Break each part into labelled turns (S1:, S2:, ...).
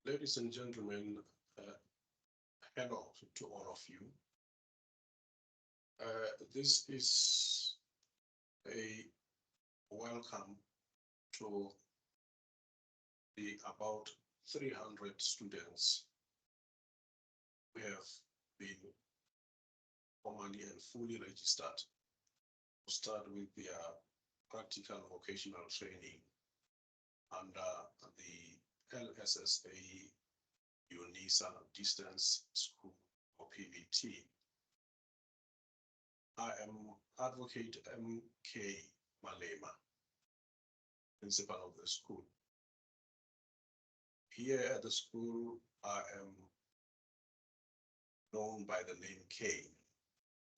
S1: Ladies and gentlemen, hello to all of you. This is a welcome to the about 300 students who have been formally and fully registered to start with their practical vocational training under the LSSAUNISA Distance School or PVT. I am Advocate M.K. Malema, principal of the school. Here at the school, I am known by the name K,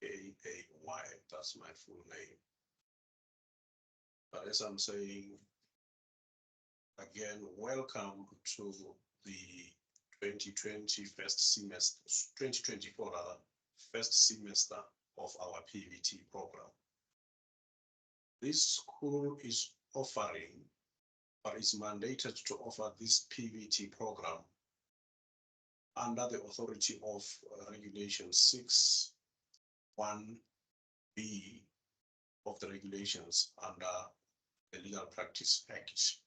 S1: K-A-Y, that's my full name. But as I'm saying, again, welcome to the 2020 first semester, 2024 rather, first semester of our PVT program. This school is offering, or is mandated to offer this PVT program under the authority of Regulation 6(1)(b) of the regulations under the Legal Practice Act,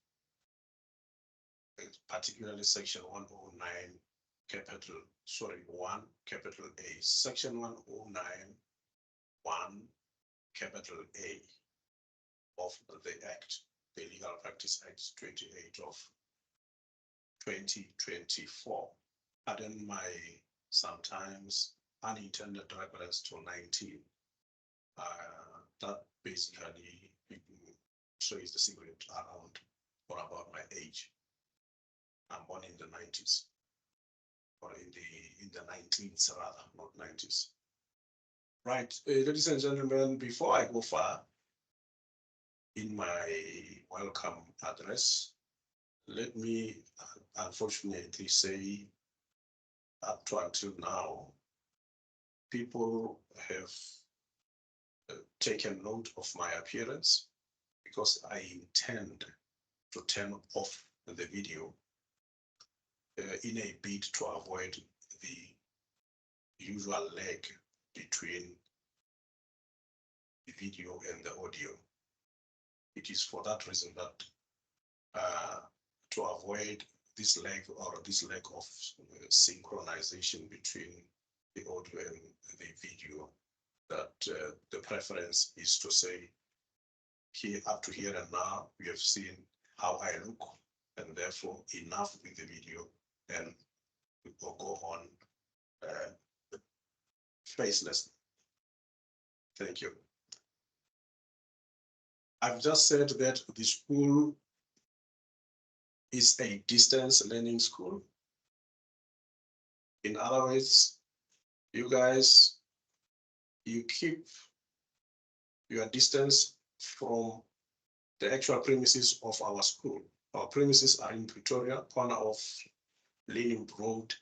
S1: particularly Section 109, (1) capital A, Section 109, capital A of the Act, the Legal Practice Act 28 of 2024. Pardon my sometimes unintended reference to 19. That basically shows the secret around or about my age. I'm born in the 90s, or in the 19s rather, not 90s. Right, ladies and gentlemen, before I go far in my welcome address, let me unfortunately say, up to until now, people have taken note of my appearance because I intend to turn off the video in a bid to avoid the usual lag between the video and the audio. It is for that reason that to avoid this lag or this lack of synchronization between the audio and the video, that the preference is to say, here up to here and now, we have seen how I look, and therefore enough with the video, and we will go on faceless. Thank you. I've just said that the school is a distance learning school. In other words, you guys, you keep your distance from the actual premises of our school. Our premises are in Pretoria, corner of Lenin Road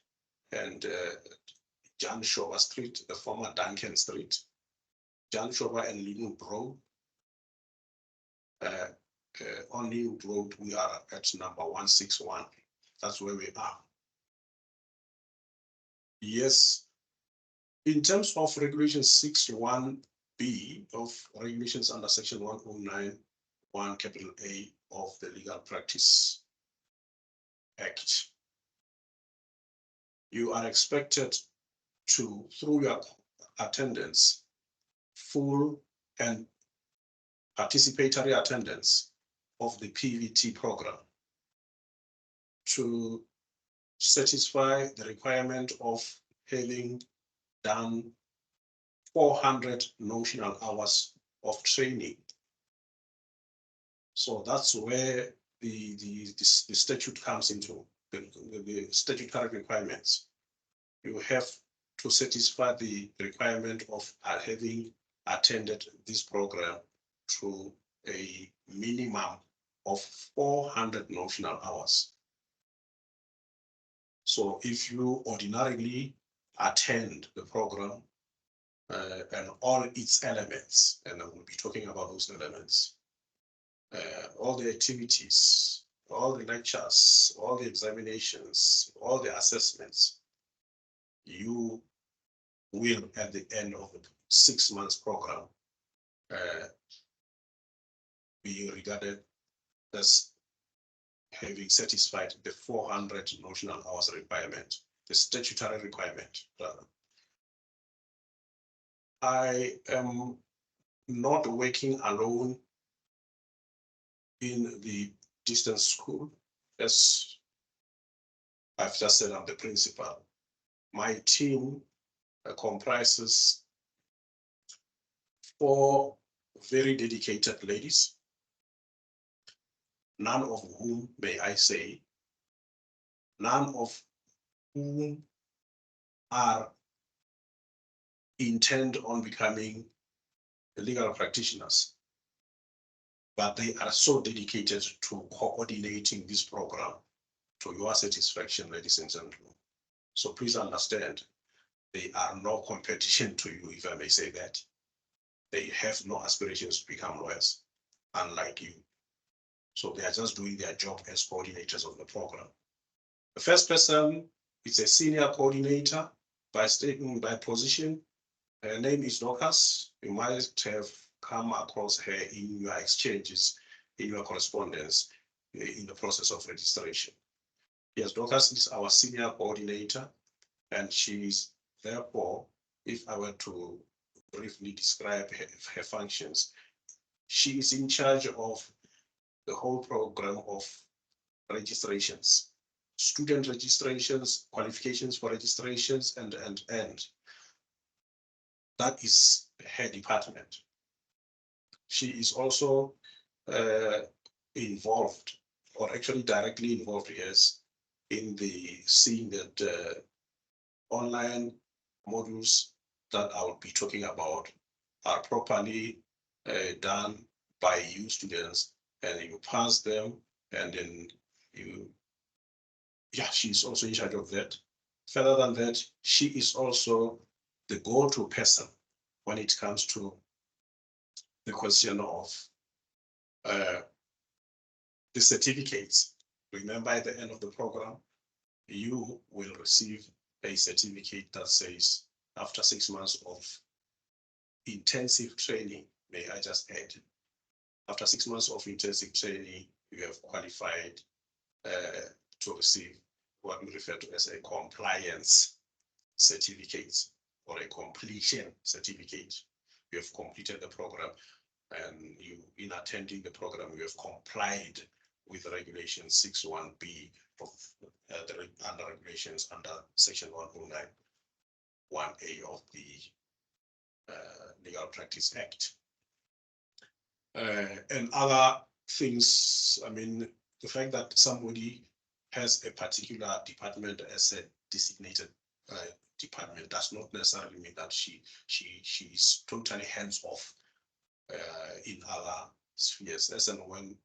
S1: and Jan Shoba Street, the former Duncan Street. Jan Shoba and Lenin Road. On Lenin Road, we are at number 161. That's where we are. Yes, in terms of Regulation 6(1)(b) of regulations under Section 109, capital A of the Legal Practice Act, you are expected to, through your attendance, full and participatory attendance of the PVT program, to satisfy the requirement of having done 400 notional hours of training. So that's where the statute comes into, the statutory requirements. You have to satisfy the requirement of having attended this program to a minimum of 400 notional hours. So if you ordinarily attend the program and all its elements, and I will be talking about those elements, all the activities all the lectures, all the examinations, all the assessments, you will, at the end of the 6 months program, be regarded as having satisfied the 400 notional hours requirement, the statutory requirement, rather. I am not working alone in the distance school. As I've just said, I'm the principal. My team comprises 4 very dedicated ladies, none of whom, may I say, none of whom are intent on becoming legal practitioners, but they are so dedicated to coordinating this program to your satisfaction, ladies and gentlemen. So please understand, they are no competition to you, if I may say that. They have no aspirations to become lawyers, unlike you. So they are just doing their job as coordinators of the program. The first person is a senior coordinator by statement, by position. Her name is Dorcas. You might have come across her in your exchanges, in your correspondence, in the process of registration. Yes, Dorcas is our senior coordinator, and she is therefore, if I were to briefly describe her functions, she is in charge of the whole program of registrations, student registrations, qualifications for registrations, and that is her department. She is also involved, or actually directly involved, yes, in the seeing that online modules that I will be talking about are properly done by you students, and you pass them, and then you, yeah, she's also in charge of that. Further than that, she is also the go-to person when it comes to the question of the certificates. Remember, at the end of the program, you will receive a certificate that says, after 6 months of intensive training, may I just add, after 6 months of intensive training, you have qualified to receive what we refer to as a compliance certificate or a completion certificate. You have completed the program, and you, in attending the program, you have complied with regulation 61B of the under regulations under section 109, 1A of the Legal Practice Act. And other things, I mean, the fact that somebody has a particular department as a designated department does not necessarily mean that she is totally hands off in other spheres, as and when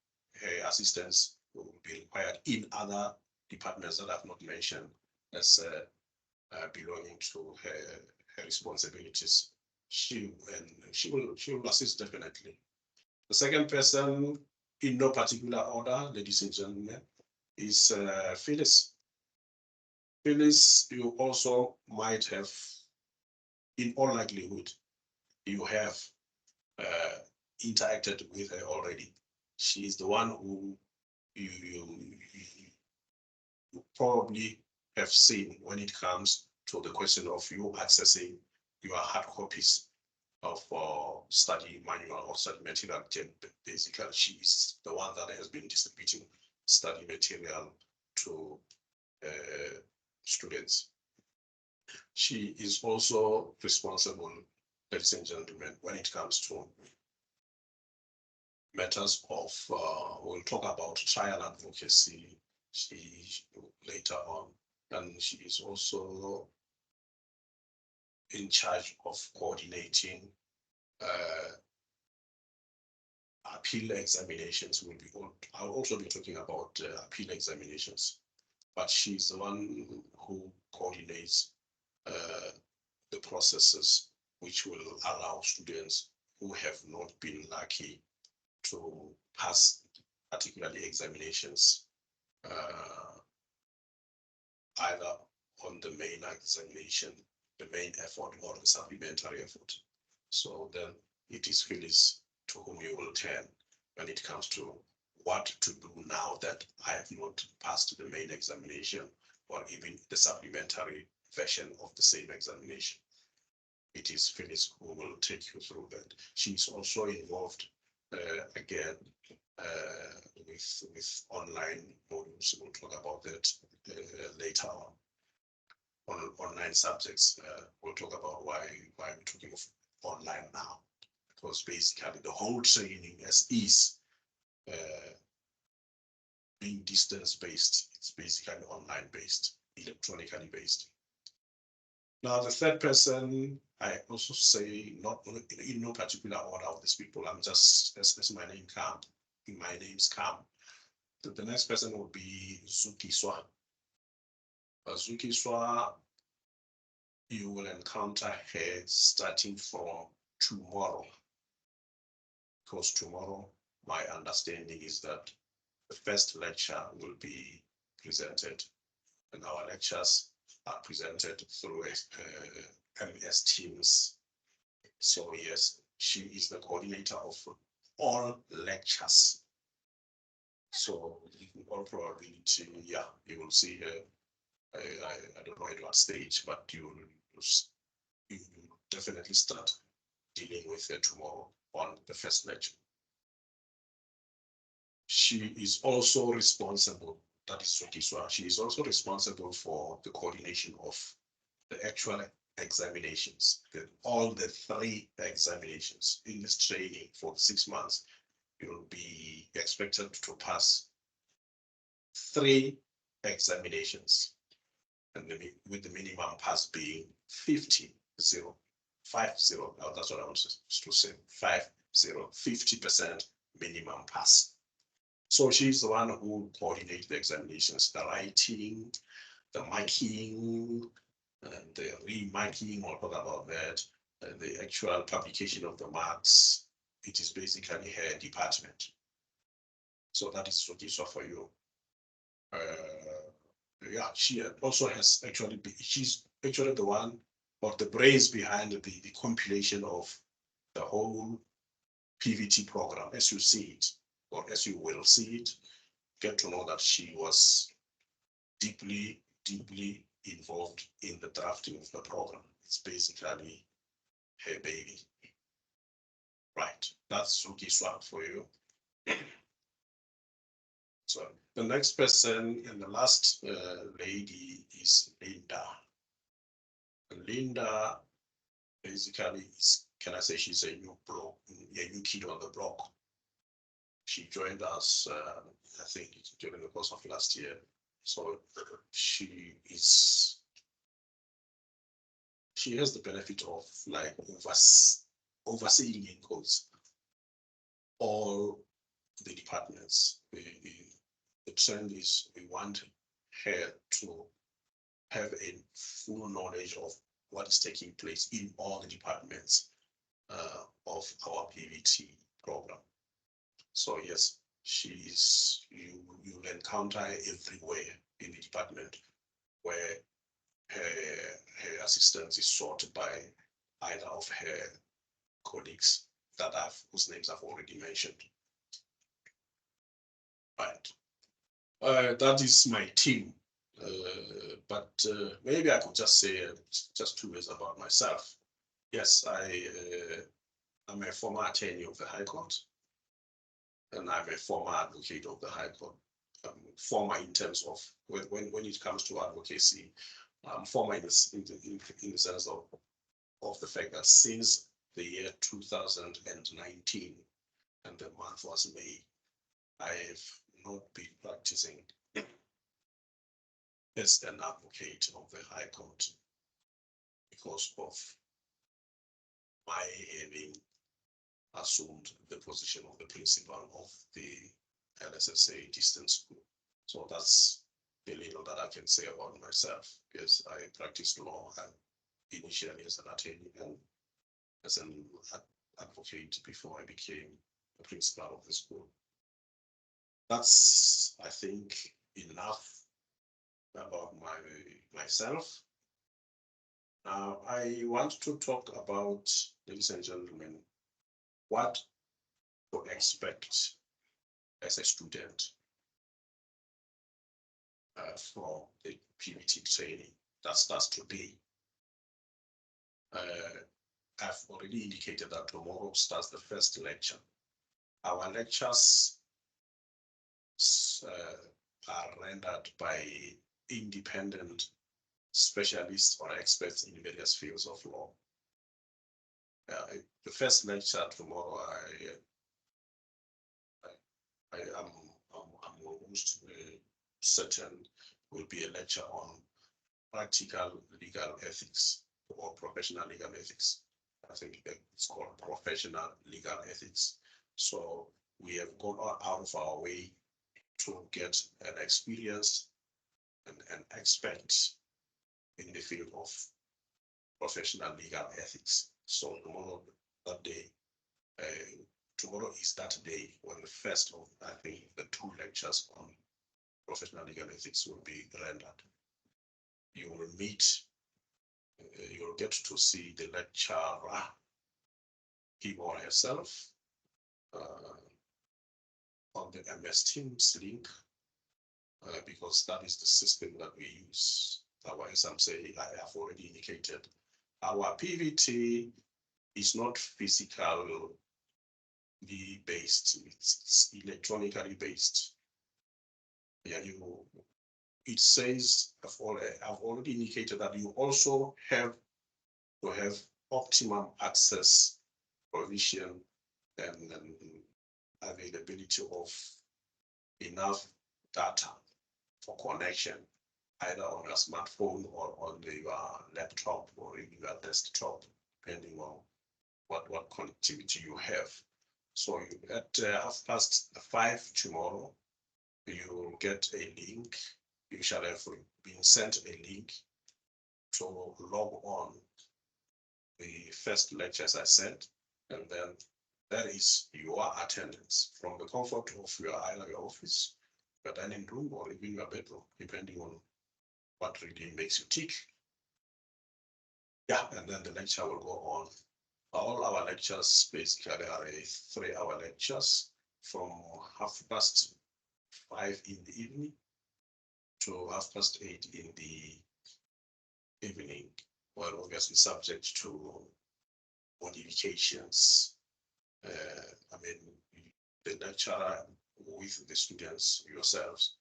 S1: her assistance will be required in other departments that I've not mentioned as belonging to her responsibilities. She will assist definitely. The second person, in no particular order, ladies and gentlemen, is Phyllis. Phyllis, you also might have, in all likelihood, you have interacted with her already. She is the one who you probably have seen when it comes to the question of you accessing your hard copies of study manual or study material. Basically, she is the one that has been distributing study material to students. She is also responsible, ladies and gentlemen, when it comes to matters of, we'll talk about trial advocacy later on, and she is also in charge of coordinating appeal examinations. I'll also be talking about appeal examinations, but she's the one who coordinates the processes which will allow students who have not been lucky to pass particularly examinations either on the main examination, the main effort, or the supplementary effort. So then it is Phyllis to whom you will turn when it comes to what to do now that I have not passed the main examination or even the supplementary version of the same examination. It is Phyllis who will take you through that. She's also involved again with online modules. We'll talk about that later on online subjects. We'll talk about why I'm talking of online now, because basically the whole training as is being distance based. It's basically online based, electronically based. Now the third person, I also say not in no particular order of these people. I'm just as my name come, my names come. The next person will be Zukiswa. Zukiswa, you will encounter her starting from tomorrow. Because tomorrow, my understanding is that the first lecture will be presented, and our lectures are presented through MS Teams. So yes, she is the coordinator of all lectures. So in all probability, yeah, you will see her. I don't know at what stage, but you definitely start dealing with her tomorrow on the first lecture. She is also responsible, that is Sukiswa, she is also responsible for the coordination of the actual examinations, all the 3 examinations in this training for 6 months. You'll be expected to pass 3 examinations, and with the minimum pass being 50. Now that's what I want to say, 50% minimum pass. So she's the one who coordinates the examinations, the writing, the marking, and the remarking. We'll talk about that. And the actual publication of the marks. It is basically her department. So that is Sukiswa for you. Yeah, she also has actually, she's actually the one or the brains behind the compilation of the whole PVT program as you see it, or as you will see it. Get to know that she was deeply involved in the drafting of the program. It's basically her baby. Right, that's Sukiswa for you. So the next person and the last lady is Linda. Linda basically is, can I say, she's a new kid on the block. She joined us, I think, during the course of last year. So she has the benefit of like overseeing in quotes all the departments. The trend is we want her to have a full knowledge of what is taking place in all the departments of our PVT program. So yes, you'll encounter her everywhere in the department where her assistance is sought by either of her colleagues whose names I've already mentioned. Right. That is my team. But maybe I could just say just 2 words about myself. Yes, I'm a former attorney of the High Court, and I'm a former advocate of the High Court. Former in terms of when it comes to advocacy, former in the sense of the fact that since the year 2019, and the month was May, I have not been practicing as an advocate of the High Court because of my having assumed the position of the principal of the LSSA distance school. So that's the little that I can say about myself, because I practiced law initially as an attorney and as an advocate before I became the principal of the school. That's, I think, enough about myself. Now, I want to talk about, ladies and gentlemen, what to expect as a student from the PVT training that starts today. I've already indicated that tomorrow starts the first lecture. Our lectures are rendered by independent specialists or experts in various fields of law. The first lecture tomorrow, I'm almost certain will be a lecture on practical legal ethics or professional legal ethics. I think it's called professional legal ethics. So we have gone out of our way to get an experience and an expert in the field of professional legal ethics. So tomorrow, that day, tomorrow is that day when the first of, I think, the 2 lectures on professional legal ethics will be rendered. You will meet, you'll get to see the lecturer, he or herself, on the MS Teams link, because that is the system that we use. Otherwise, I'm saying, I have already indicated, our PVT is not physically based, it's electronically based. Yeah, it says, I've already indicated that you also have to have optimum access, provision, and availability of enough data for connection, either on your smartphone or on your laptop or in your desktop, depending on what connectivity you have. So at 5:30 tomorrow, you will get a link. You shall have been sent a link to log on the first lecture, as I said, and then that is your attendance from the comfort of either your office, your dining room, or even your bedroom, depending on what really makes you tick. Yeah, and then the lecture will go on. All our lectures basically are 3-hour lectures from 5:30 in the evening to 8:30 in the evening, well, obviously subject to modifications. I mean, the lecturer with the students yourselves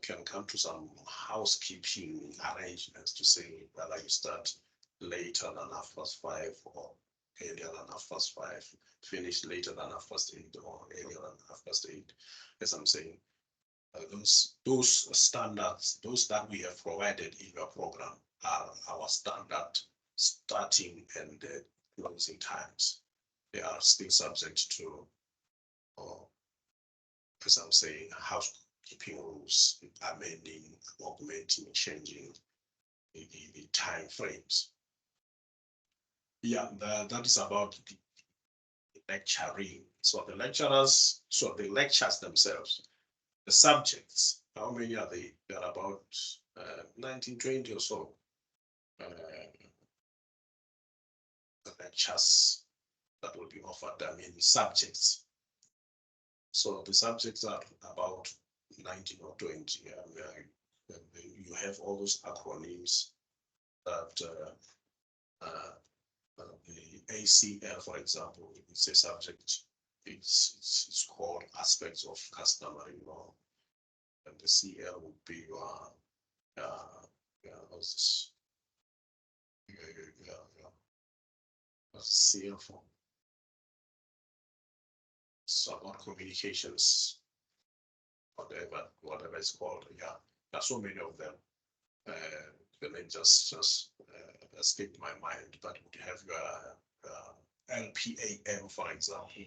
S1: can come to some housekeeping arrangements to say whether you start later than 5:30 or earlier than 5:30, finish later than 8:30 or earlier than 8:30. As I'm saying, those standards, those that we have provided in your program, are our standard starting and closing times. They are still subject to, as I'm saying, housekeeping rules, amending, augmenting, changing the time frames. Yeah, that is about the lecturing. So the lectures themselves, the subjects, how many are they? They're about 19, 20 or so. The lectures that will be offered, I mean, subjects. So the subjects are about 19 or 20. You have all those acronyms that the ACL, for example, it's a subject. It's called aspects of customary law, and the CL would be your CL form. So about communications, whatever it's called. Yeah, there are so many of them. The name just escaped my mind, but would have your LPAM, for example,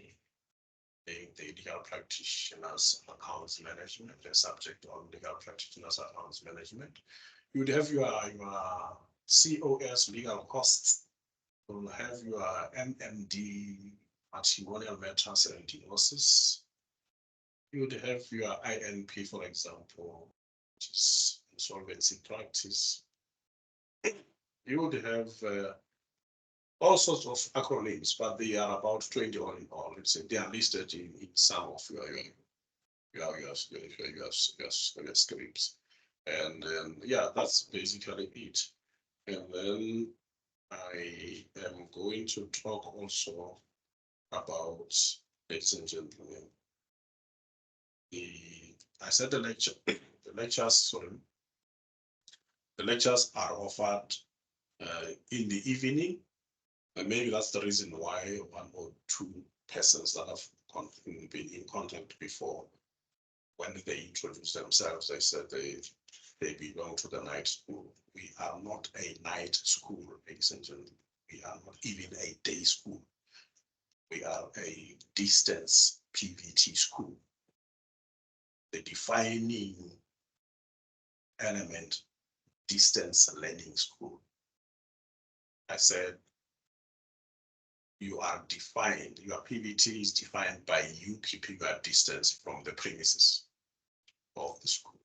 S1: the legal practitioners accounts management, the subject on legal practitioners accounts management. You would have your COS legal costs. You will have your MMD matrimonial matters and divorces. You would have your INP, for example, which is insolvency practice, you would have all sorts of acronyms, but they are about 20 all in all. Let's say they are listed in some of your scripts. And then, yeah, that's basically it. And then I am going to talk also about, ladies and gentlemen, I said the lectures are offered in the evening, and maybe that's the reason why one or two persons that have been in contact before, when they introduce themselves, they said they belong to the night school. We are not a night school, ladies and gentlemen. We are not even a day school. We are a distance PVT school. The defining element, distance learning school. I said, you are defined, your PVT is defined by you keeping your distance from the premises of the school.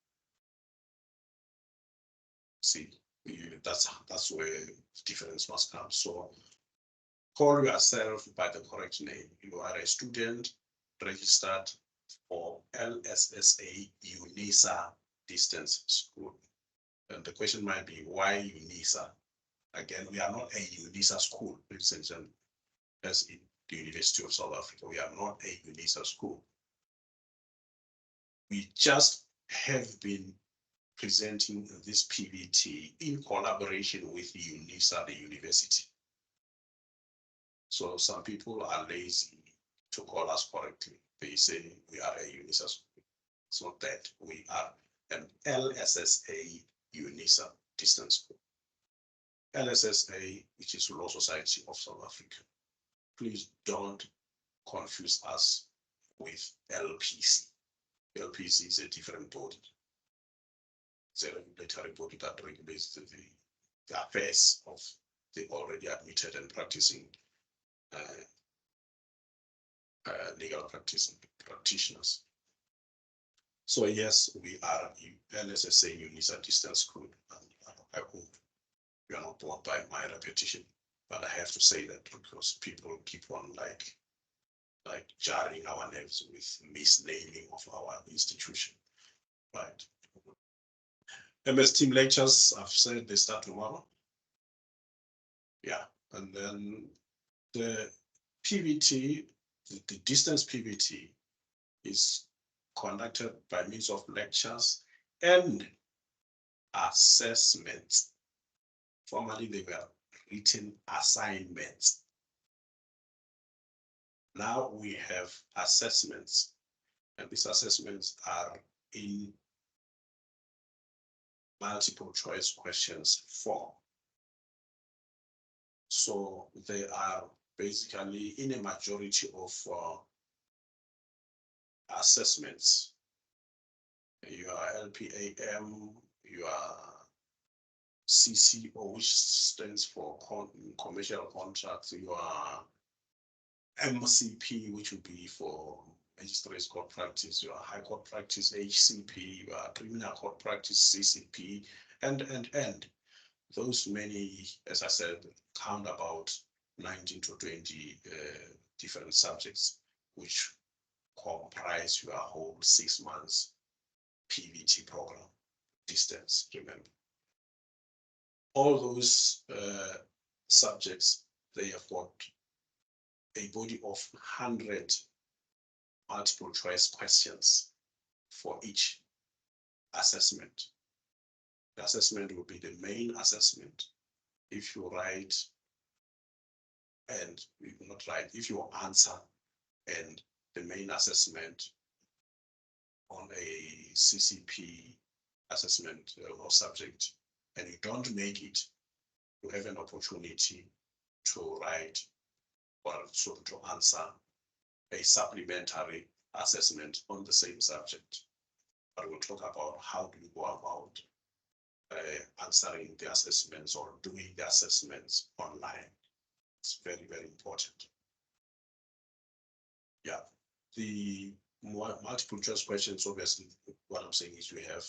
S1: See, that's where the difference must come. So call yourself by the correct name. You are a student registered for LSSAUNISA distance school. And the question might be, why UNISA? Again, we are not a UNISA school, ladies and gentlemen, as in the University of South Africa. We are not a UNISA school. We just have been presenting this PVT in collaboration with UNISA, the university. So some people are lazy to call us correctly. They say we are a UNISA school. It's not that. We are an LSSA UNISA distance school. LSSA, which is Law Society of South Africa. Please don't confuse us with LPC. LPC is a different body. It's a regulatory body that regulates the affairs of the already admitted and practicing legal practitioners. So yes, we are LSSA UNISA distance school, and I hope you are not bored by my repetition, but I have to say that because people keep on like jarring our nerves with misnaming of our institution, right? MS Team lectures, I've said they start tomorrow. Yeah, and then the PVT, the distance PVT is conducted by means of lectures and assessments. Formerly, they were written assignments. Now we have assessments, and these assessments are in multiple choice questions form. So they are basically in a majority of assessments. Your LPAM, your CCO, which stands for commercial contracts, your MCP, which would be for magistrates court practice, your high court practice, HCP, your criminal court practice, CCP, and those many, as I said, count about 19 to 20 different subjects, which comprise your whole 6 months PVT program, distance, remember. All those subjects, they have got a body of 100 multiple choice questions for each assessment. The assessment will be the main assessment. If you write and you not write, if you answer and the main assessment on a CCP assessment or subject, and you don't make it, you have an opportunity to write or to answer a supplementary assessment on the same subject. But we'll talk about how do you go about answering the assessments or doing the assessments online. It's very, very important. Yeah, the multiple choice questions, obviously, what I'm saying is we have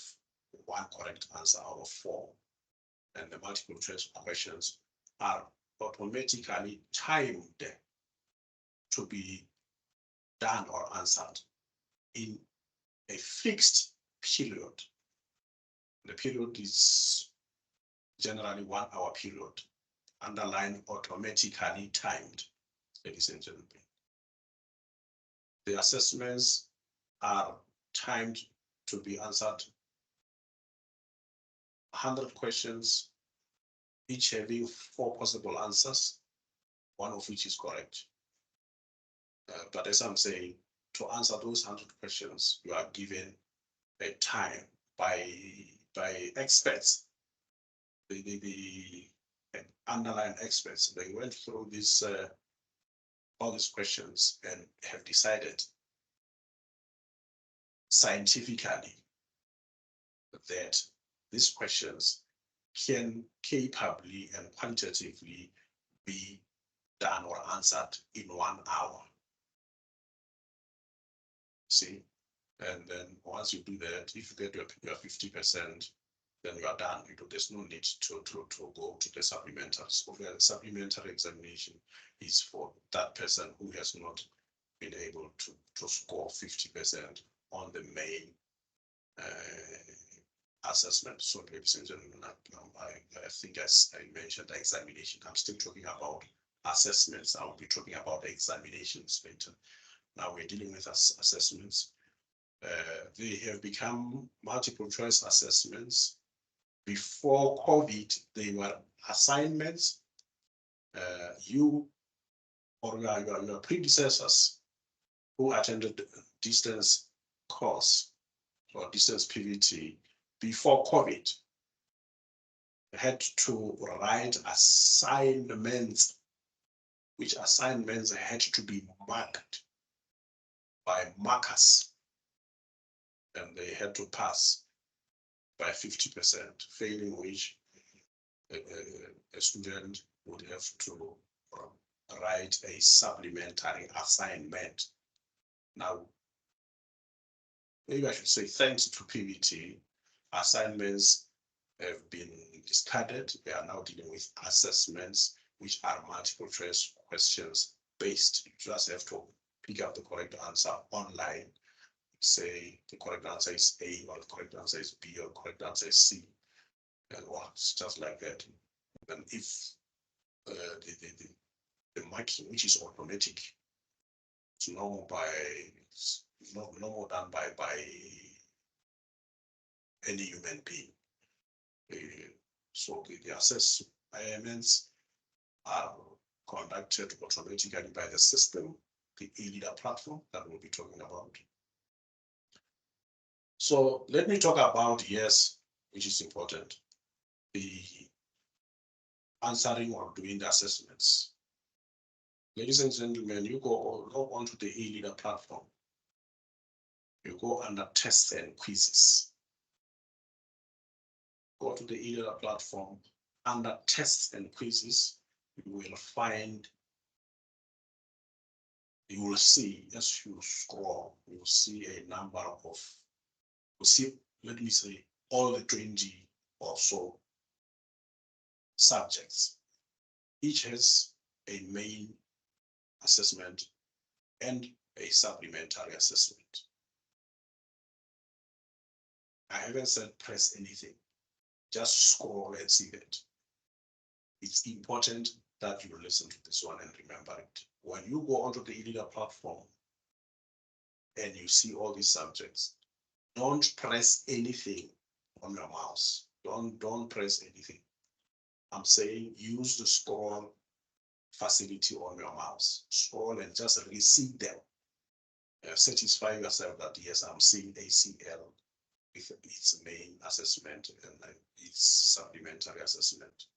S1: one correct answer out of 4. And the multiple choice questions are automatically timed to be done or answered in a fixed period. The period is generally 1 hour period, underline automatically timed, ladies and gentlemen. The assessments are timed to be answered 100 questions, each having 4 possible answers, one of which is correct. But as I'm saying, to answer those 100 questions, you are given a time by experts, the underlying experts. They went through this all these questions and have decided scientifically that these questions can capably and quantitatively be done or answered in 1 hour. See, and then once you do that, if you get your 50%, then you are done. There's no need to go to the supplementary. So the supplementary examination is for that person who has not been able to score 50% on the main assessment. So ladies and gentlemen, I think as I mentioned the examination, I'm still talking about assessments. I will be talking about the examinations later. Now we're dealing with assessments. They have become multiple choice assessments. Before COVID, they were assignments. You or your predecessors who attended distance course or distance PVT before COVID had to write assignments, which assignments had to be marked by markers, and they had to pass by 50%, failing which a student would have to write a supplementary assignment. Now, maybe I should say thanks to PVT, assignments have been discarded. We are now dealing with assessments, which are multiple choice questions based. You just have to pick up the correct answer online. Say the correct answer is A, or the correct answer is B, or the correct answer is C, and it's just like that. And if the marking, which is automatic, it's no more done by any human being. So the assessments are conducted automatically by the system, the e-leader platform that we'll be talking about. So let me talk about, yes, which is important, the answering or doing the assessments. Ladies and gentlemen, you go onto the e-leader platform. You go under tests and quizzes. Go to the e-leader platform. Under tests and quizzes, you will find, you will see, as you scroll, you will see a number of, let me say, all the 20 or so subjects. Each has a main assessment and a supplementary assessment. I haven't said press anything, just scroll and see that. It's important that you listen to this one and remember it. When you go onto the e-leader platform and you see all these subjects, don't press anything on your mouse. Don't press anything. I'm saying use the scroll facility on your mouse. Scroll and just receive them. Satisfy yourself that yes, I'm seeing ACL with its main assessment and its supplementary assessment.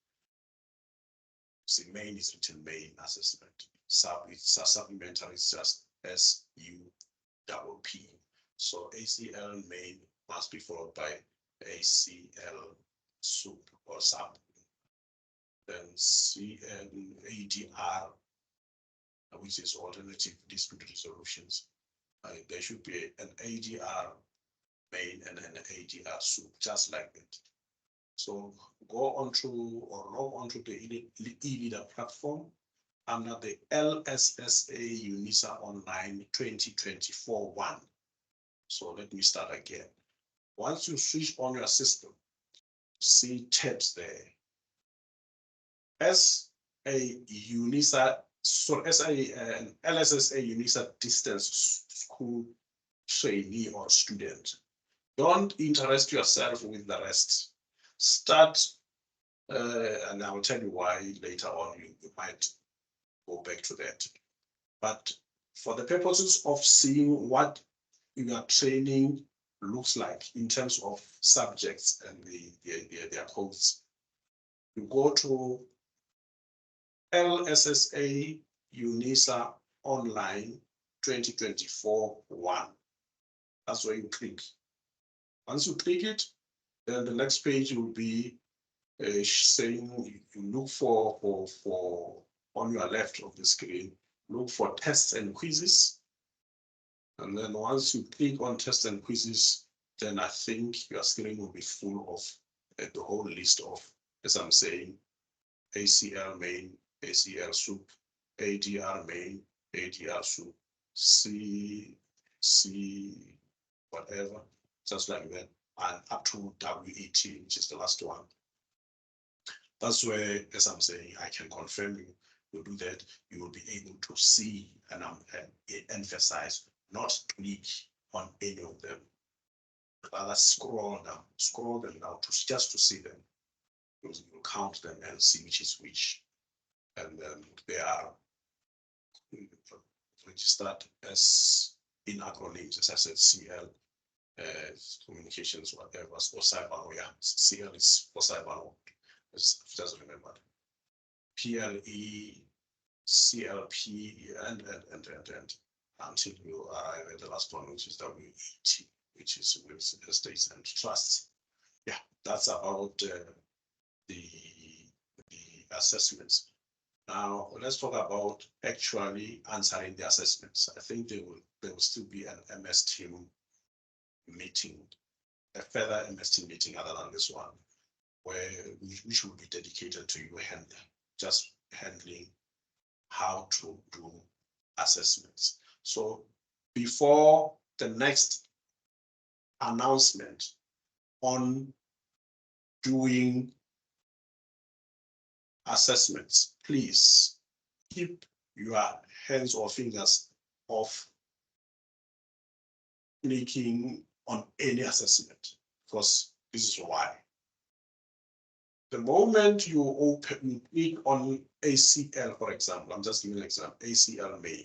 S1: See, main is written main assessment. It's a supplementary, it's just SUPP. So ACL main must be followed by ACL SUP or sub. Then ADR, which is alternative dispute resolutions. There should be an ADR main and an ADR soup, just like that. So go onto or log onto the e-leader platform under the LSSAUNISA Online 2024-1. So let me start again. Once you switch on your system, see tabs there. As a UNISA, so as an LSSA UNISA distance school trainee or student, don't interest yourself with the rest. Start, and I will tell you why later on. You might go back to that. But for the purposes of seeing what your training looks like in terms of subjects and their codes, you go to LSSA UNISA Online 2024-1. That's where you click. Once you click it, then the next page will be saying you look for on your left of the screen, look for tests and quizzes. And then once you click on tests and quizzes, then I think your screen will be full of the whole list of, as I'm saying, ACL main, ACL soup, ADR main, ADR soup, C, whatever, just like that, and up to WET, which is the last one. That's where, as I'm saying, I can confirm you do that, you will be able to see and emphasize, not click on any of them. Rather scroll them down just to see them. You count them and see which is which. And then they are registered as in acronyms, as I said, CL, communications, whatever, or cyber law. Yeah, CL is for cyber law. Just remember. PLE, CLP, and until you arrive at the last one, which is WET, which is real estates and trusts. Yeah, that's about the assessments. Now let's talk about actually answering the assessments. I think there will still be an MS team meeting, a further MS team meeting other than this one, where which will be dedicated to you just handling how to do assessments. So before the next announcement on doing assessments, please keep your hands or fingers off clicking on any assessment, because this is why. The moment you click on ACL, for example, I'm just giving an example, ACL main,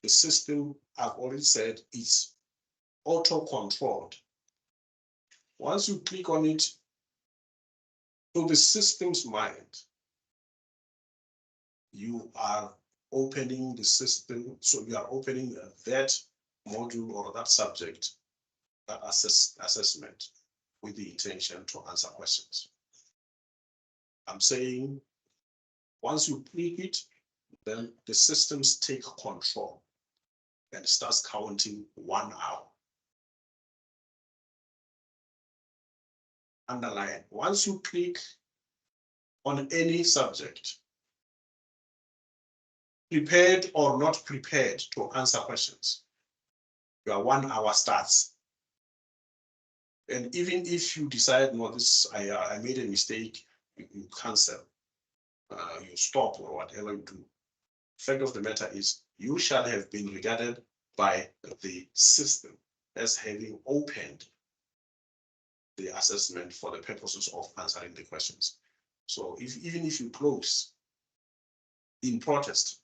S1: the system, I've already said, is auto-controlled. Once you click on it, to the system's mind, you are opening the system, so you are opening that module or that subject, that assessment, with the intention to answer questions. I'm saying once you click it, then the systems take control and starts counting 1 hour. Underline, once you click on any subject, prepared or not prepared to answer questions, your 1 hour starts. And even if you decide, no, this I made a mistake, you cancel, you stop, or whatever you do. Fact of the matter is, you shall have been regarded by the system as having opened the assessment for the purposes of answering the questions. So even if you close in protest,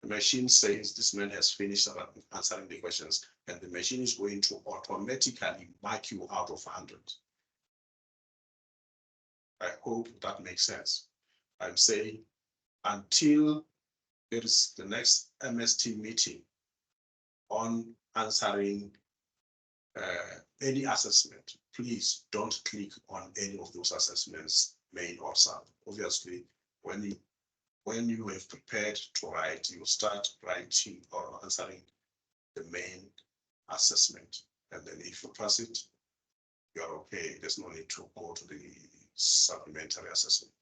S1: the machine says this man has finished answering the questions, and the machine is going to automatically mark you out of 100. I hope that makes sense. I'm saying until there is the next MST meeting on answering any assessment, please don't click on any of those assessments, main or sub. Obviously, when you have prepared to write, you start writing or answering the main assessment, And then if you pass it, you are okay. There's no need to go to the supplementary assessment.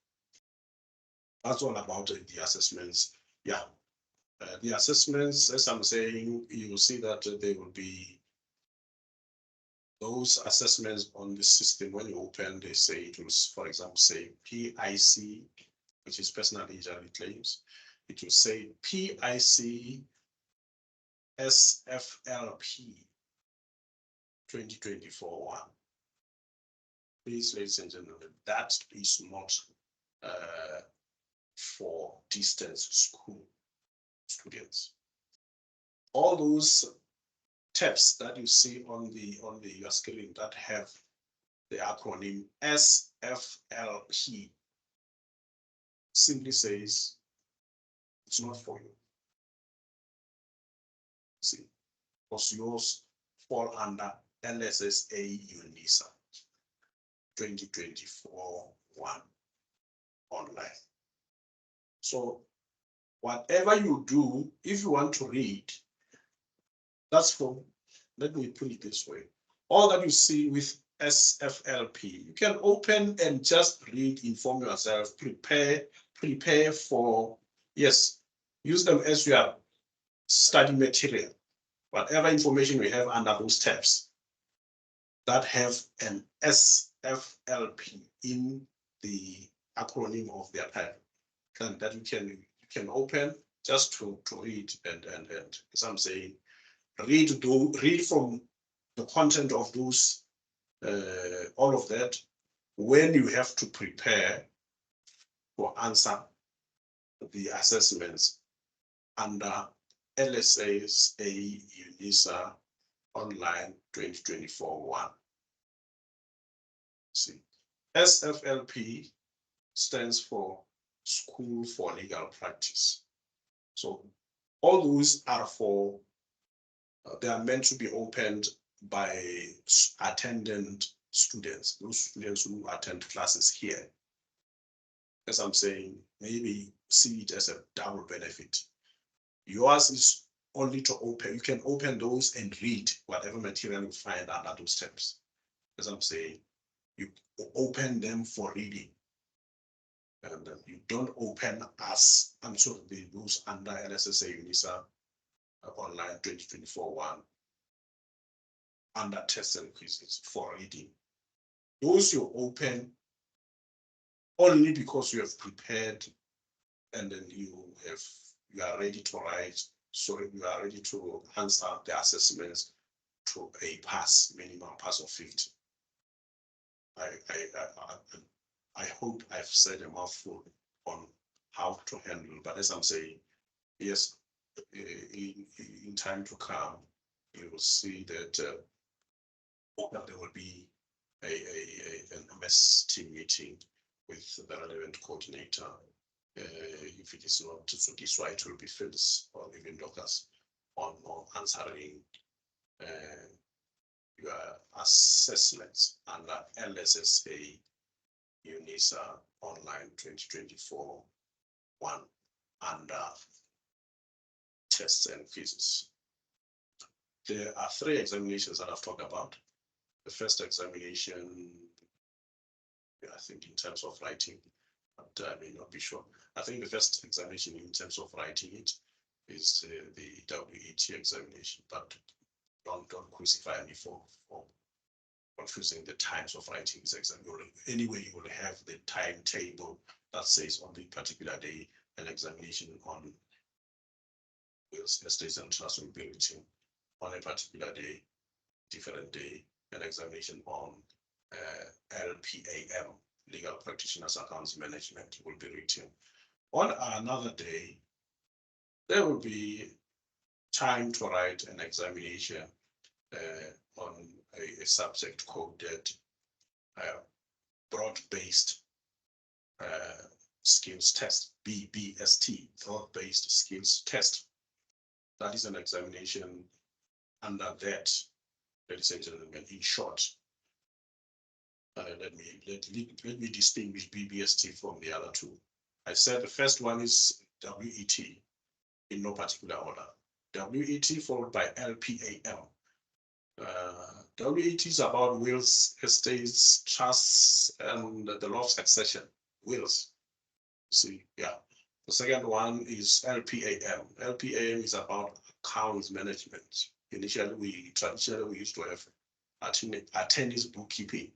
S1: That's all about the assessments. Yeah. The assessments, as I'm saying, you will see that there will be those assessments on the system. When you open, they say it will, for example, say PIC, which is personal injury claims. It will say PIC SFLP 2024-1. Please, ladies and gentlemen, that is not for distance school students. All those tabs that you see on your screen that have the acronym SFLP simply says it's not for you. See, because yours fall under LSSAUNISA 2024-1 online. So whatever you do, if you want to read, that's for, let me put it this way. All that you see with SFLP, you can open and just read, inform yourself, prepare for, yes, use them as your study material. Whatever information we have under those tabs that have an SFLP in the acronym of their title, that you can open just to read and as I'm saying, read from the content of those, all of that, when you have to prepare for answer the assessments under LSSAUNISA online 2024-1. See, SFLP stands for School for Legal Practice. So all those are for, they are meant to be opened by attendant students, those students who attend classes here. As I'm saying, maybe see it as a double benefit. Yours is only to open. You can open those and read whatever material you find under those tabs. As I'm saying, you open them for reading. And you don't open as, I'm sure those under LSSAUNISA online 2024-1 under tests and quizzes for reading. Those you open only because you have prepared and then you are ready to write, so you are ready to answer the assessments to a pass, minimum pass of 50. I hope I've said a mouthful on how to handle, but as I'm saying, yes, in time to come, you will see that there will be an MS team meeting with the relevant coordinator. If it is not, so this why it will be Phyllis or even Doctors on answering your assessments under LSSAUNISA online 2024-1 under tests and quizzes. There are 3 examinations that I've talked about. The first examination, I think in terms of writing, but I may not be sure. I think the first examination in terms of writing it is the WET examination, but don't crucify me for confusing the times of writing this exam. Anyway, you will have the timetable that says on the particular day an examination on wills, estates and trusts will be written on a particular day, different day, an examination on LPAM, Legal Practitioners Accounts Management, will be written. On another day, there will be time to write an examination on a subject coded broad-based skills test, BBST, broad-based skills test. That is an examination under that, ladies and gentlemen. In short, let me distinguish BBST from the other two. I said the first one is WET in no particular order. WET followed by LPAM. WET is about wills, estates, trusts, and the law of succession. Wills. See, yeah. The second one is LPAM. LPAM is about accounts management. Traditionally we used to have attorneys bookkeeping.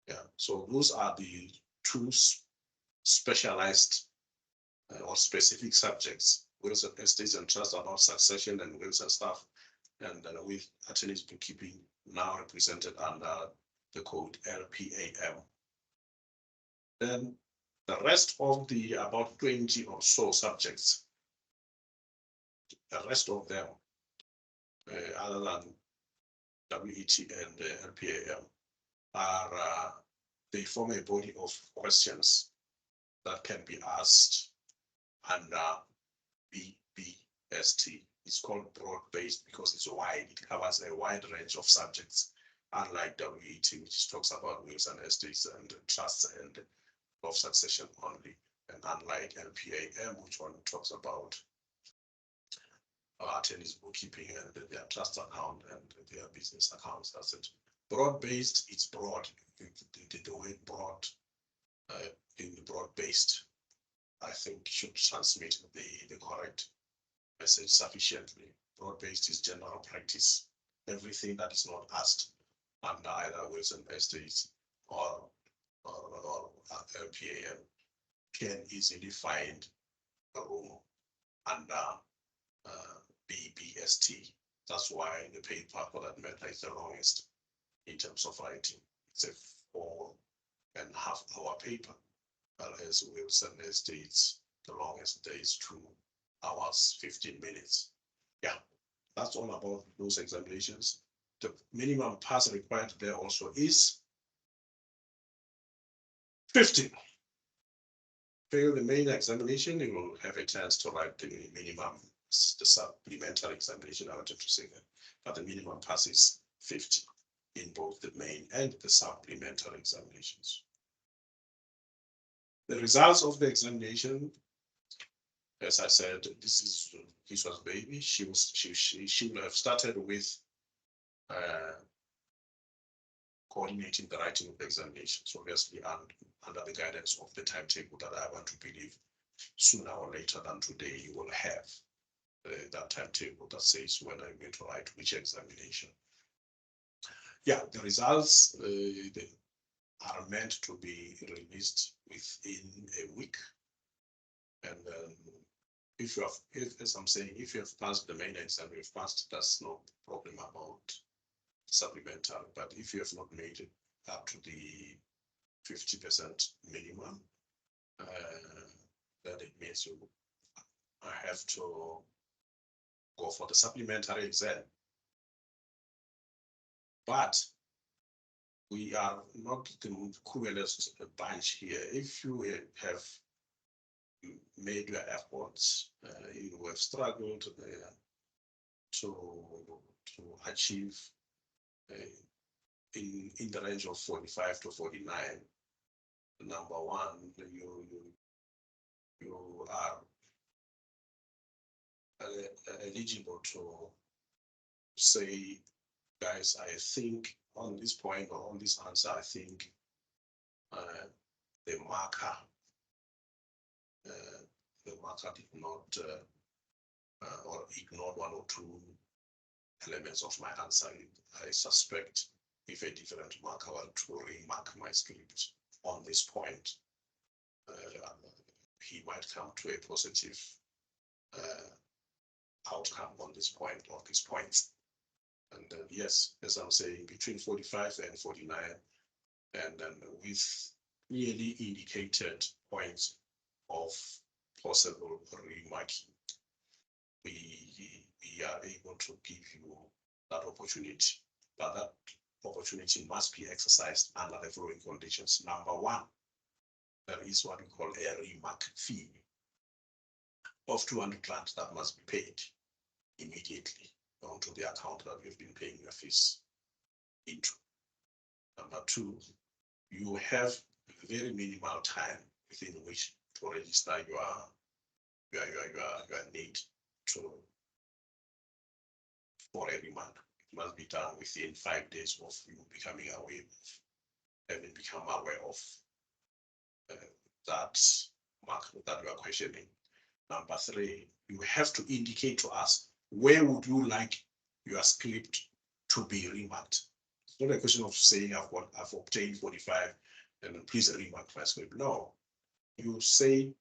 S1: Yeah. So those are the two specialized or specific subjects. Wills and estates and trust about succession and wills and stuff. And with attorneys bookkeeping now represented under the code LPAM. Then the rest of the about 20 or so subjects, the rest of them, other than WET and LPAM, are they form a body of questions that can be asked under BBST. It's called broad-based because it's wide. It covers a wide range of subjects, unlike WET, which talks about wills and estates and trusts and of succession only, and unlike LPAM, which one talks about attorneys bookkeeping and their trust account and their business accounts. That's it. Broad-based, it's broad. The word broad, in the broad-based, I think should transmit the correct message sufficiently. Broad-based is general practice. Everything that is not asked under either wills and estates or LPAM can easily find a room under BBST. That's why the paper for that matter is the longest in terms of writing. It's a 4.5 hour paper, whereas wills and estates, the longest day is 2 hours, 15 minutes. Yeah, that's all about those examinations. The minimum pass required there also is 50. Fail the main examination, you will have a chance to write the minimum, the supplementary examination. I wanted to say that, but the minimum pass is 50 in both the main and the supplementary examinations. The results of the examination, as I said, this was baby. She would have started with coordinating the writing of the examinations, obviously, and under the guidance of the timetable that I want to believe sooner or later than today you will have that timetable that says when I'm going to write which examination. Yeah, the results are meant to be released within a week. And if you have, as I'm saying, if you have passed the main exam, you've passed, that's no problem about supplementary. But if you have not made it up to the 50% minimum, then it means you have to go for the supplementary exam. But we are not the cruelest bunch here. If you have made your efforts, you have struggled to achieve in the range of 45 to 49. Number one, you are eligible to say, guys, I think on this point or on this answer, I think the marker did not or ignored one or two elements of my answer. I suspect if a different marker were to remark my script on this point, he might come to a positive outcome on this point or these points. And yes, as I'm saying, between 45 and 49, and then with clearly indicated points of possible remarking, we are able to give you that opportunity. But that opportunity must be exercised under the following conditions. Number one, there is what we call a remark fee of 200 rand that must be paid immediately onto the account that we've been paying your fees into. Number two, you have very minimal time within which to register your need for a remand. must be done within 5 days of you becoming aware of, having become aware of that mark that we are questioning. Number 3, you have to indicate to us where would you like your script to be remarked. It's not a question of saying I've obtained 45 and please remark my script. No, you say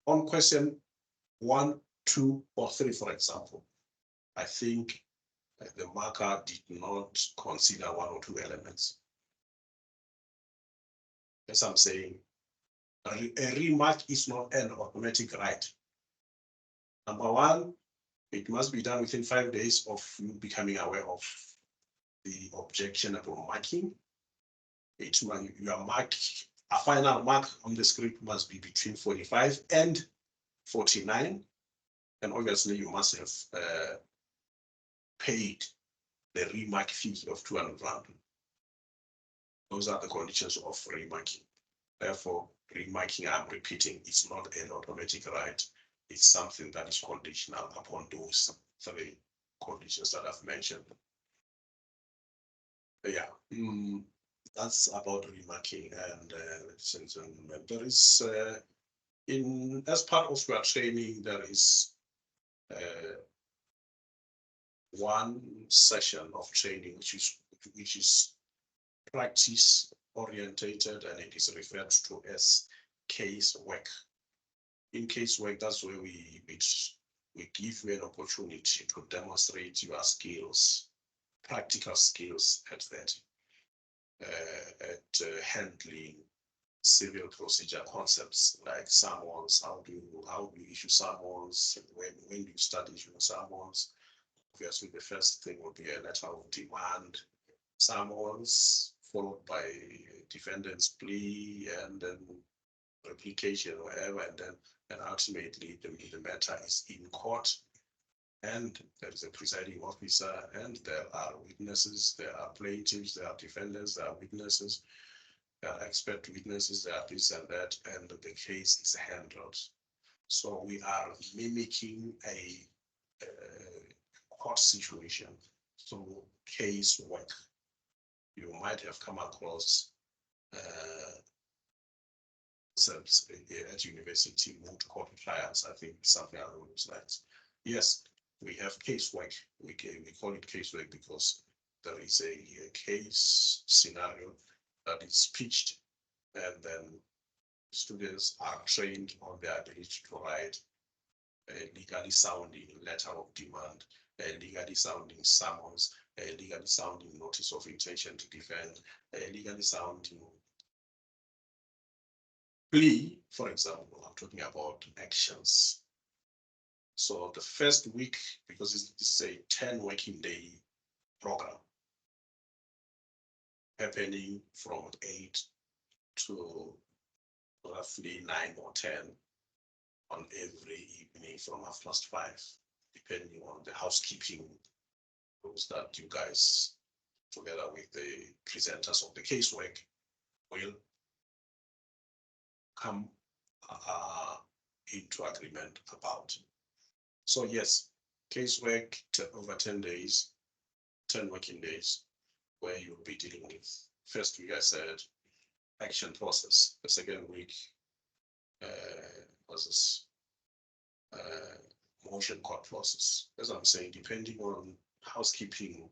S1: on question 1, 2, or 3, for example, I think the marker did not consider 1 or 2 elements. As I'm saying, a remark is not an automatic right. Number 1, it must be done within 5 days of you becoming aware of the objectionable marking. Your mark, a final mark on the script must be between 45 and 49. And obviously you must have paid the remark fee of 200 rand. Those are the conditions of remarking. Therefore, remarking, I'm repeating, it's not an automatic right. It's something that is conditional upon those 3 conditions that I've mentioned. Yeah, that's about remarking. And ladies and gentlemen, there is as part of your training, there is one session of training which is practice orientated, and it is referred to as case work. In case work, that's where we give you an opportunity to demonstrate your skills, practical skills at that, at handling civil procedure concepts like summons. How do you issue summons? When do you start issuing summons? Obviously, the first thing will be a letter of demand, summons, followed by defendant's plea, and then replication, or whatever, and ultimately the matter is in court, and there is a presiding officer, and there are witnesses, there are plaintiffs, there are defendants, there are witnesses, there are expert witnesses, there are this and that, and the case is handled. So we are mimicking a court situation through case work. You might have come across at university, moot court trials, I think something along those lines. Yes, we have casework. We call it casework because there is a case scenario that is pitched, and then students are trained on their ability to write a legally sounding letter of demand, a legally sounding summons, a legally sounding notice of intention to defend, a legally sounding plea, for example. I'm talking about actions. So the first week, because it's a 10 working day program, happening from 8 to roughly 9 or 10 on every evening from 5:30, depending on the housekeeping rules that you guys, together with the presenters of the casework, will come into agreement about. So yes, casework over 10 days, 10 working days, where you'll be dealing with, first week I said action process, the second week was motion court process. As I'm saying, depending on housekeeping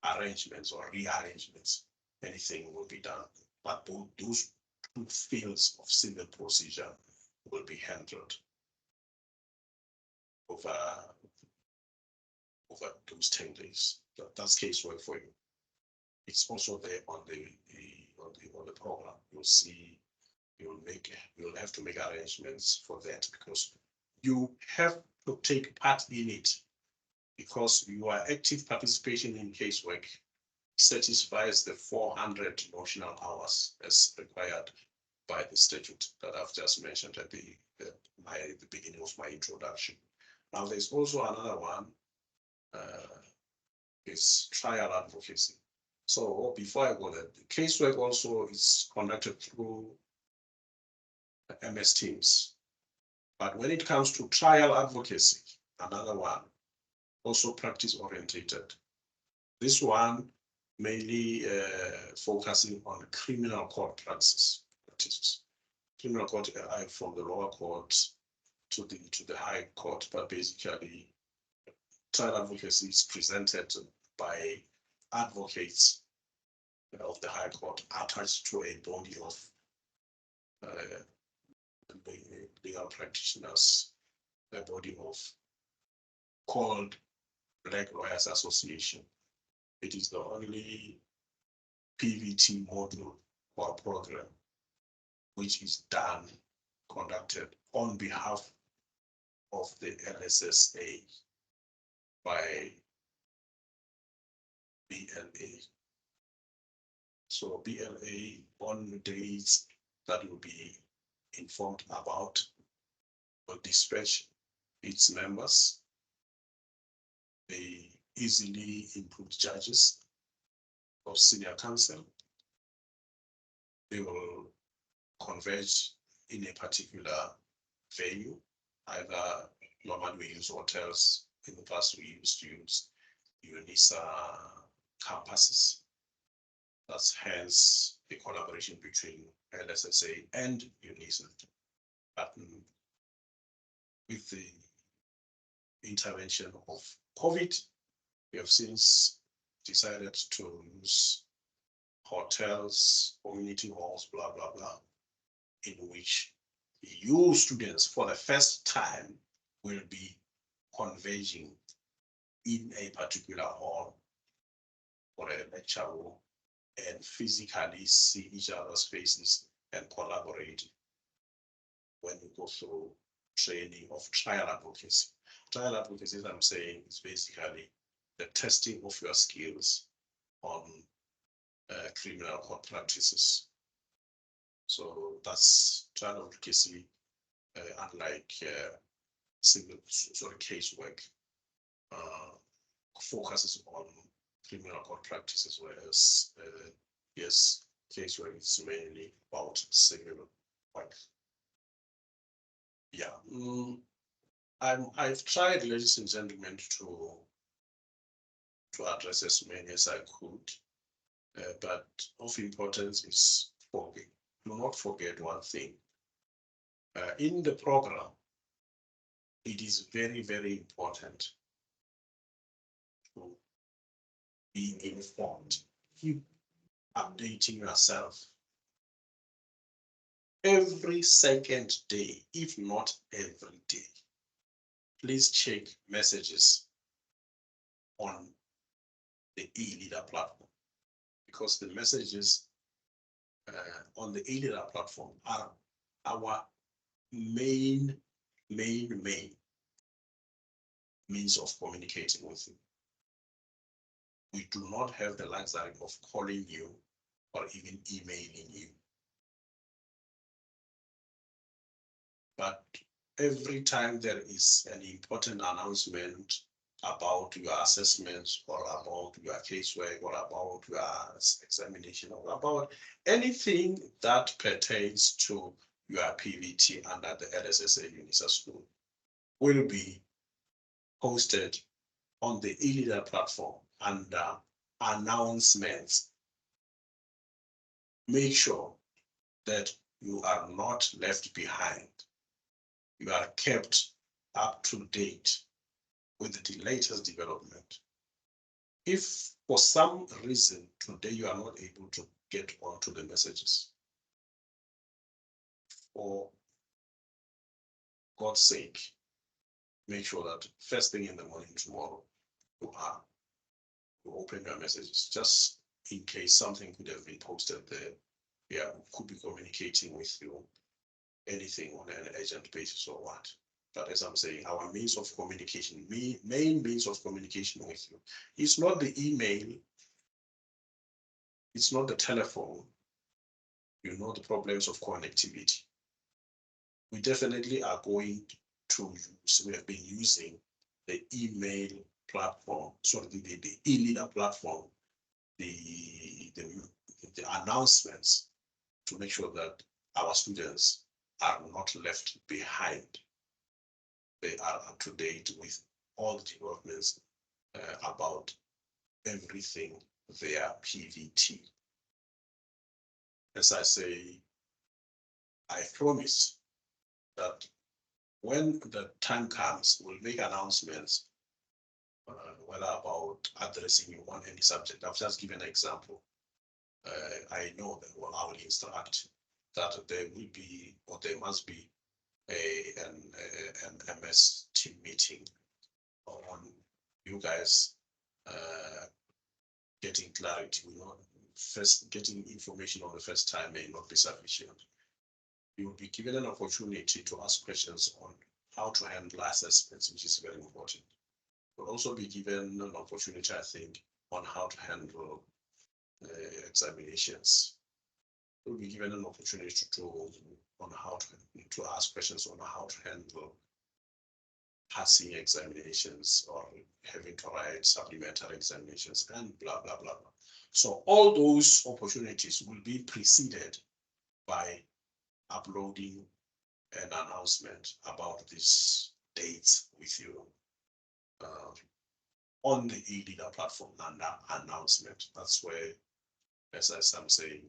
S1: arrangements or rearrangements, anything will be done. But those 2 fields of civil procedure will be handled over those 10 days. That's casework for you. It's also there on the program. You'll see, you'll have to make arrangements for that, because you have to take part in it, because your active participation in casework satisfies the 400 notional hours as required by the statute that I've just mentioned at the beginning of my introduction. Now, there's also another one, is trial advocacy. So before I go there, the casework also is conducted through MS Teams. But when it comes to trial advocacy, another one, also practice orientated, This one mainly focusing on criminal court practices. Criminal court from the lower court to the high court, but basically trial advocacy is presented by advocates of the high court attached to a body of legal practitioners, a body of called Black Lawyers Association. It is the only PVT module or program which is conducted on behalf of the LSSA by BLA. So BLA on days that will be informed about will dispatch its members. They easily input judges of senior counsel. They will converge in a particular venue. Either normally we use hotels. In the past we used to use UNISA campuses. That's hence the collaboration between LSSA and UNISA. But with the intervention of COVID, we have since decided to use hotels, community halls, blah, blah, blah, in which you students for the first time will be converging in a particular hall or a lecture room and physically see each other's faces and collaborate when we go through training of trial advocacy. Trial advocacy, as I'm saying, is basically the testing of your skills on criminal court practices. So that's trial advocacy, unlike civil casework, focuses on criminal court practices, whereas yes, casework is mainly about civil work. Yeah, I've tried, ladies and gentlemen, to address as many as I could, but of importance is do not forget one thing. In the program, it is very, very important to be informed. Keep updating yourself every second day, if not every day. Please check messages on the e-leader platform, because the messages on the e-leader platform are our main means of communicating with you. We do not have the luxury of calling you or even emailing you. But every time there is an important announcement about your assessments or about your casework or about your examination or about anything that pertains to your PVT under the LSSA UNISA school, will be posted on the e-leader platform under announcements. Make sure that you are not left behind. You are kept up to date with the latest development. If for some reason today you are not able to get onto the messages, for God's sake, make sure that first thing in the morning tomorrow, you open your messages, just in case something could have been posted there. Yeah, could be communicating with you, anything on an urgent basis or what. But as I'm saying, our means of communication, main means of communication with you, it's not the email, it's not the telephone. You know the problems of connectivity. We definitely are going to use, we have been using the email platform, sorry, the e-leader platform, the announcements, to make sure that our students are not left behind. They are up to date with all the developments about everything their PVT. As I say, I promise that when the time comes, we'll make announcements whether about addressing you on any subject. I've just given an example. I know that I will instruct that there will be, or there must be, an MS team meeting on you guys getting clarity. We know first getting information on the first time may not be sufficient. You will be given an opportunity to ask questions on how to handle assessments, which is very important. You'll also be given an opportunity, I think, on how to handle examinations. You'll be given an opportunity on how to ask questions on how to handle passing examinations or having to write supplementary examinations and blah, blah, blah, blah. So all those opportunities will be preceded by uploading an announcement about these dates with you on the e-leader platform under announcement. That's where, as I'm saying,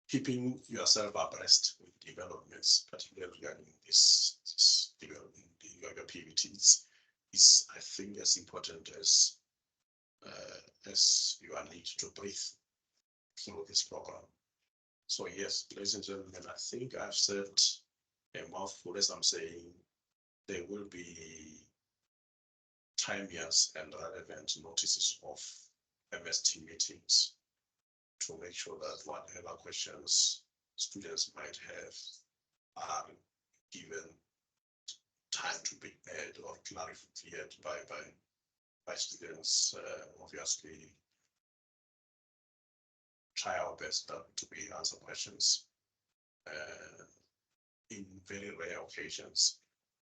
S1: keeping yourself abreast with developments, particularly regarding this development, your PVTs, is, I think, as important as your need to breathe through this program. So yes, ladies and gentlemen, I think I've said a mouthful as I'm saying. There will be timers and relevant notices of MST meetings to make sure that whatever questions students might have are given time to be aired or clarified by students. Obviously, try our best to be answer questions. In very rare occasions,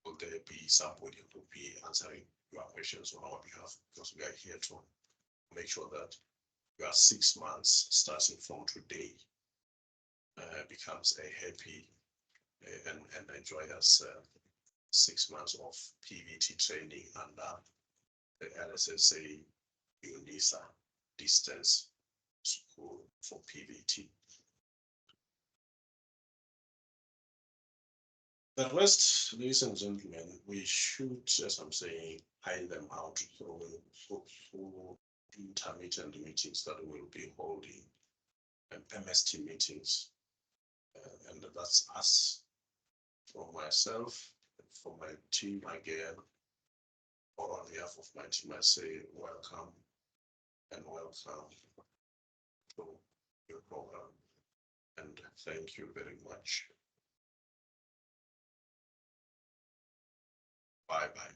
S1: will there be somebody who will be answering your questions on our behalf, because we are here to make sure that your 6 months starting from today becomes a happy and joyous 6 months of PVT training under the LSSAUNISA distance school for PVT. The rest, ladies and gentlemen, we should, as I'm saying, iron them out through intermittent meetings that we'll be holding, and MST meetings. And that's us, for myself, for my team again, or on behalf of my team, I say welcome and welcome to your program. And thank you very much. Bye-bye.